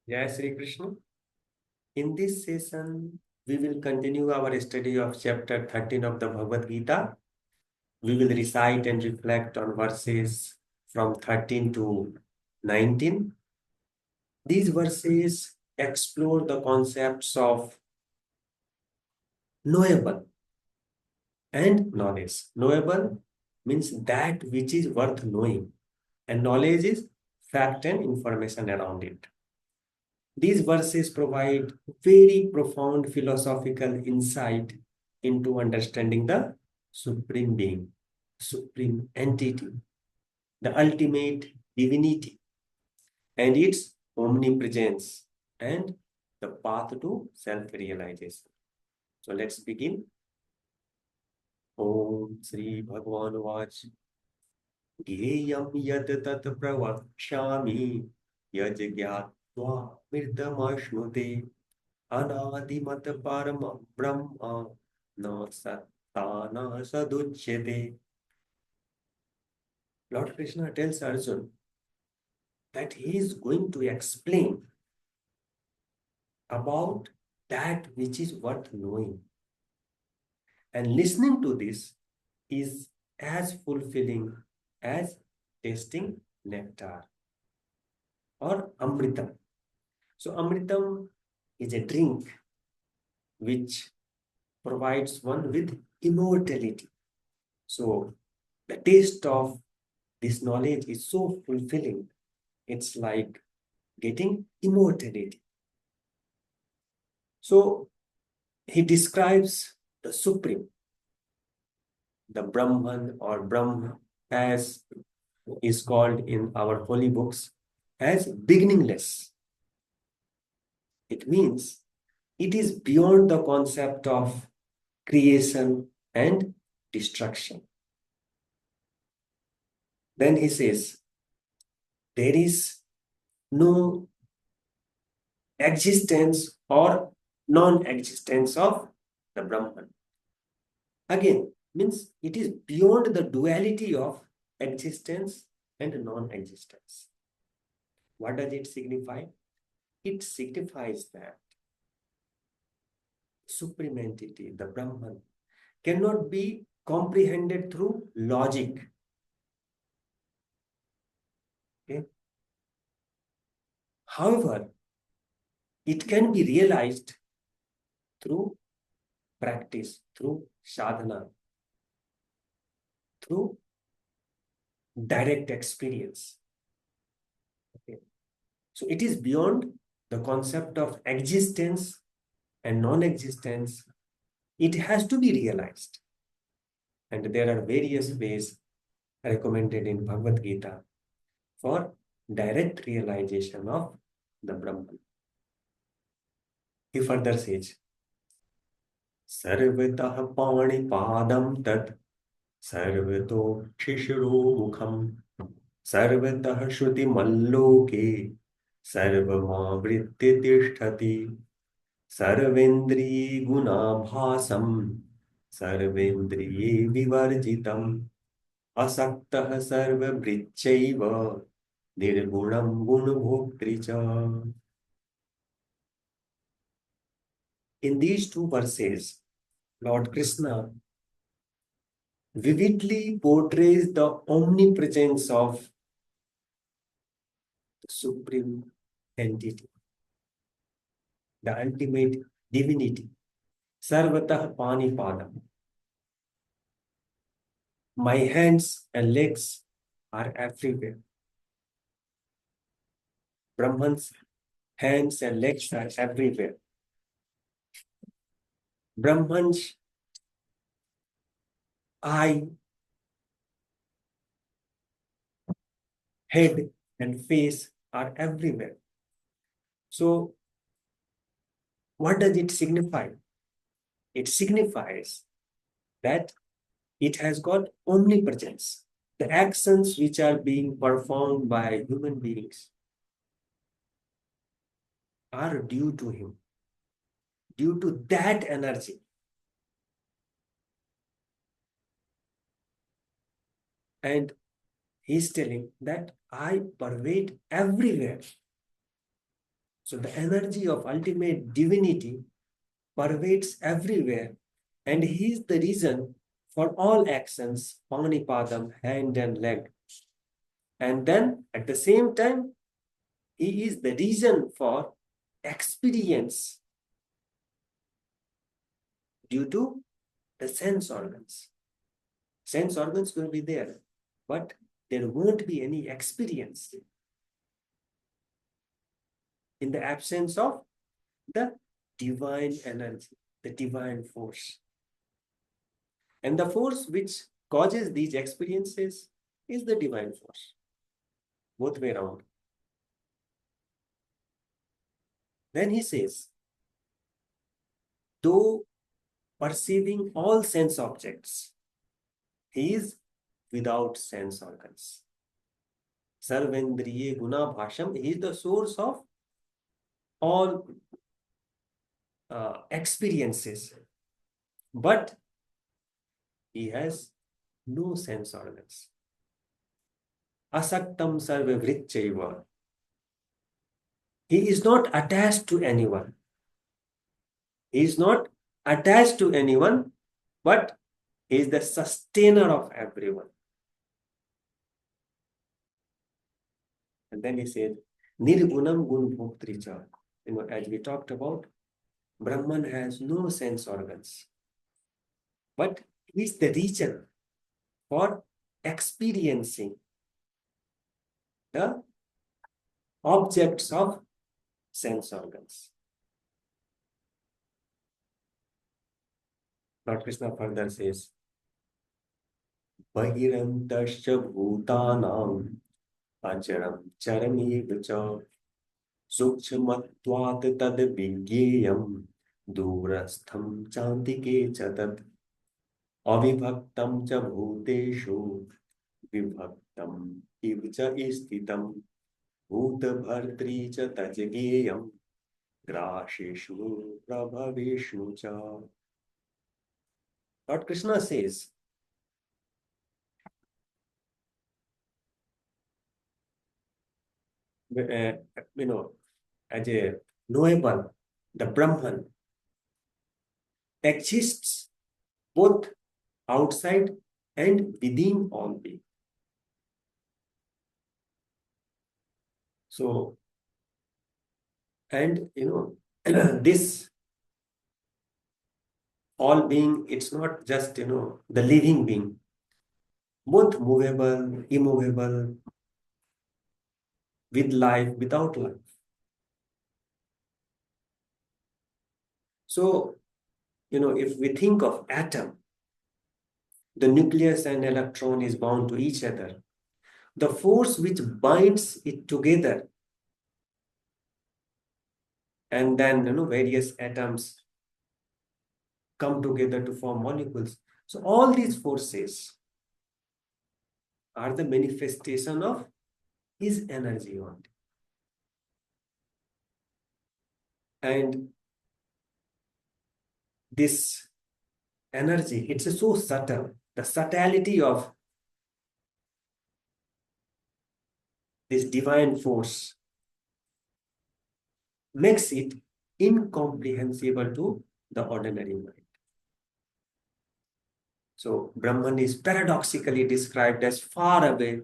Jai Sri Krishna. In this session, we will continue our study of chapter 13 of the Bhagavad Gita. We will recite and reflect on verses from 13 to 19. These verses explore the concepts of knowable and knowledge. Knowable means that which is worth knowing, and knowledge is fact and information around it. These verses provide very profound philosophical insight into understanding the Supreme Being, Supreme Entity, the ultimate divinity, and its omnipresence and the path to self-realization. So let's begin. Om Sri Bhagavan Vach Gyeyam Yat Tat Pravakshami Yajgyatva Mirdamashnude Anadimat Param Brahma Na Sattana Saduchyate. Lord Krishna tells Arjuna that he is going to explain about that which is worth knowing. And listening to this is as fulfilling as tasting nectar or amritam. So amritam is a drink which provides one with immortality. So the taste of this knowledge is so fulfilling. It's like getting immortality. So he describes the Supreme, the Brahman or Brahma, as is called in our holy books, as beginningless. It means it is beyond the concept of creation and destruction. Then he says, there is no existence or non-existence of the Brahman. Again, means it is beyond the duality of existence and non-existence. What does it signify? It signifies that supreme entity, the Brahman, cannot be comprehended through logic. Okay? However, it can be realized through practice, through sadhana, through direct experience. Okay. So it is beyond the concept of existence and non-existence. It has to be realized. And there are various ways recommended in Bhagavad Gita for direct realization of the Brahman. He further says, Sarvatah Panipadam Tat Sarvato Shishiro Mukham Sarvatah Shruti Malloke Sarvamavritti Tishtati Sarvendriye Gunabhasam Sarvendriye Vivarjitam Asaktah Sarvabhrichaiva Nirgunam Gunabhoktricha. In these two verses, Lord Krishna vividly portrays the omnipresence of the Supreme Entity, the ultimate divinity. Sarvatah Panipadam. My hands and legs are everywhere. Brahman's hands and legs are everywhere. Brahman's eye, head, and face are everywhere. So, what does it signify? It signifies that it has got omnipresence. The actions which are being performed by human beings are due to him, due to that energy. And he's telling that I pervade everywhere. So the energy of ultimate divinity pervades everywhere, and he is the reason for all actions, Panipadam, hand and leg. And then at the same time, he is the reason for experience due to the sense organs. Sense organs will be there, but there won't be any experience in the absence of the divine energy, the divine force. And the force which causes these experiences is the divine force, both way around. Then he says, though perceiving all sense objects, he is without sense organs. Sarvendriye guna bhasham, he is the source of all experiences, but he has no sense organs. Asaktam sarva vritchaiva. He is not attached to anyone. He is not attached to anyone, but he is the sustainer of everyone. And then he said, Nirgunam gun bhoktricha. As we talked about, Brahman has no sense organs, but he is the reason for experiencing the objects of sense organs. Lord Krishna further says, Bahirantasya bhutanam acharam charamev cha sukshmatvat tad vigyeyam durastham chantike cha tad avibhaktam cha bhuteshu vibhaktam iv cha istitam bhutabhartri cha tajgeyam grasheshu prabhaveshu cha. Lord Krishna says, as a knowable, the Brahman exists both outside and within all being. So, and this all being, it's not just the living being, both movable, immovable, with life, without life. So, if we think of atom, the nucleus and electron is bound to each other. The force which binds it together, and then various atoms come together to form molecules. So all these forces are the manifestation of his energy only. And this energy, it's so subtle. The subtlety of this divine force makes it incomprehensible to the ordinary mind. So Brahman is paradoxically described as far away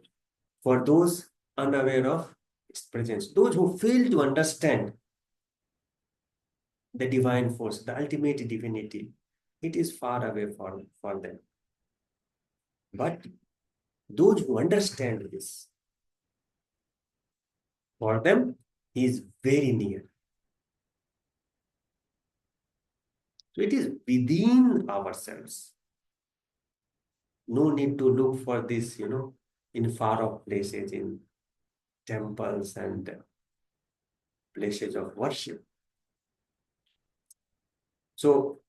for those unaware of its presence. Those who fail to understand the divine force, the ultimate divinity, it is far away for them. But those who understand this, for them, he is very near. So it is within ourselves. No need to look for this, in far off places, in temples and places of worship. So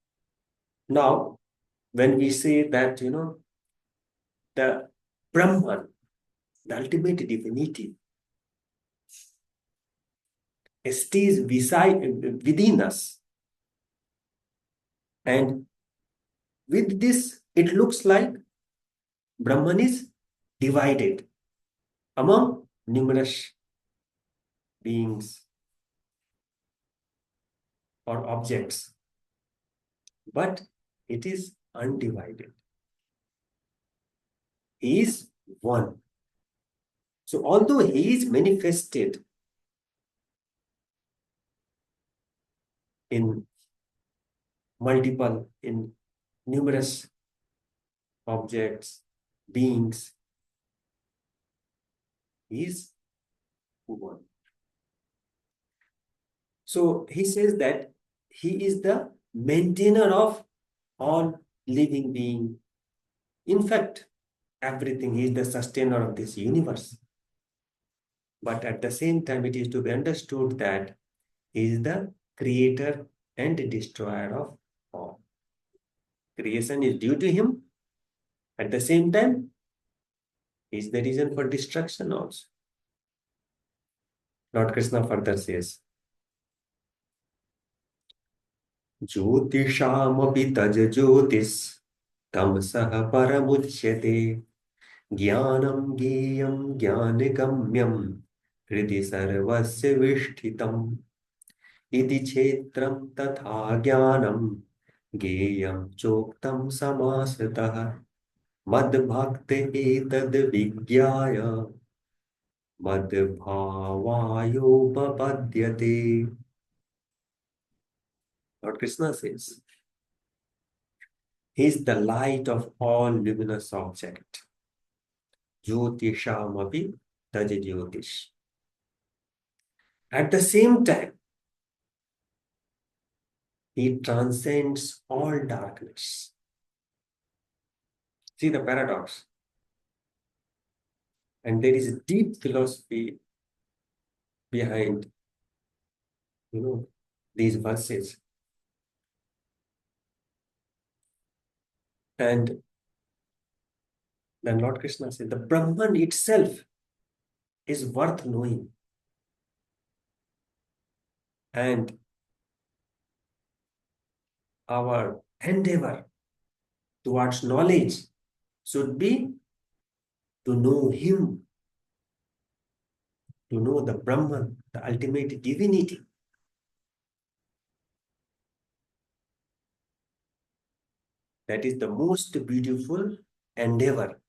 now, when we say that, the Brahman, the ultimate divinity, stays within us. And with this, it looks like Brahman is divided among numerous beings, or objects, but it is undivided. He is one. So although he is manifested in in numerous objects, beings, he is one. So he says that he is the maintainer of all living being. In fact, everything. He is the sustainer of this universe. But at the same time, it is to be understood that he is the creator and destroyer of all. Creation is due to him. At the same time, he is the reason for destruction also. Lord Krishna further says, Jyotishamapi taj jyotis tamsaha paramuchyate Jnanam geyam jnanagamyam hridi sarvasya vishthitam Iti kshetram tatha jnanam geyam choktam samasatah mad bhakti etad vigyaya mad bhavayo papadyate. Lord Krishna says, he is the light of all luminous object. Jyotishamapi taj jyotish. At the same time, he transcends all darkness. See the paradox. And there is a deep philosophy behind, these verses. And then Lord Krishna said, the Brahman itself is worth knowing. And our endeavor towards knowledge should be to know him, to know the Brahman, the ultimate divinity. That is the most beautiful endeavor.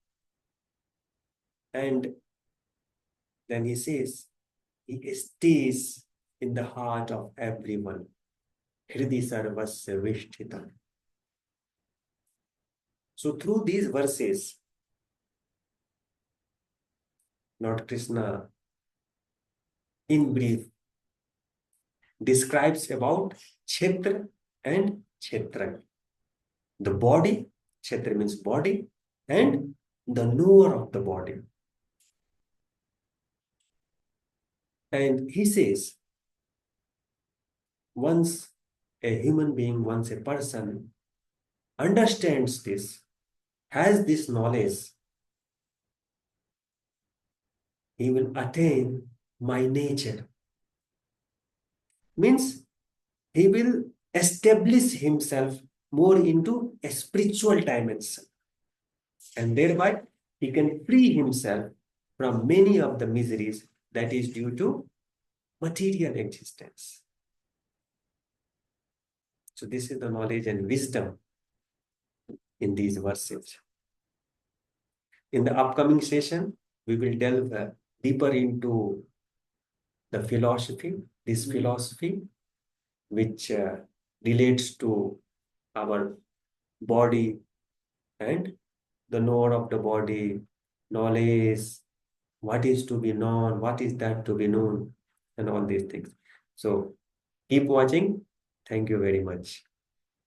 And then he says, he stays in the heart of everyone. Hridi sarvasya vishtitam. So through these verses, Lord Krishna, in brief, describes about Kshetra and Kshetra. The body, Kshetra means body, and the knower of the body. And he says, once a human being, once a person understands this, has this knowledge, he will attain my nature. Means he will establish himself more into a spiritual dimension. And thereby he can free himself from many of the miseries that is due to material existence. So this is the knowledge and wisdom in these verses. In the upcoming session, we will delve deeper into the philosophy, this philosophy, which relates to our body and the knower of the body, knowledge, what is to be known, what is that to be known, and all these things. So keep watching. Thank you very much.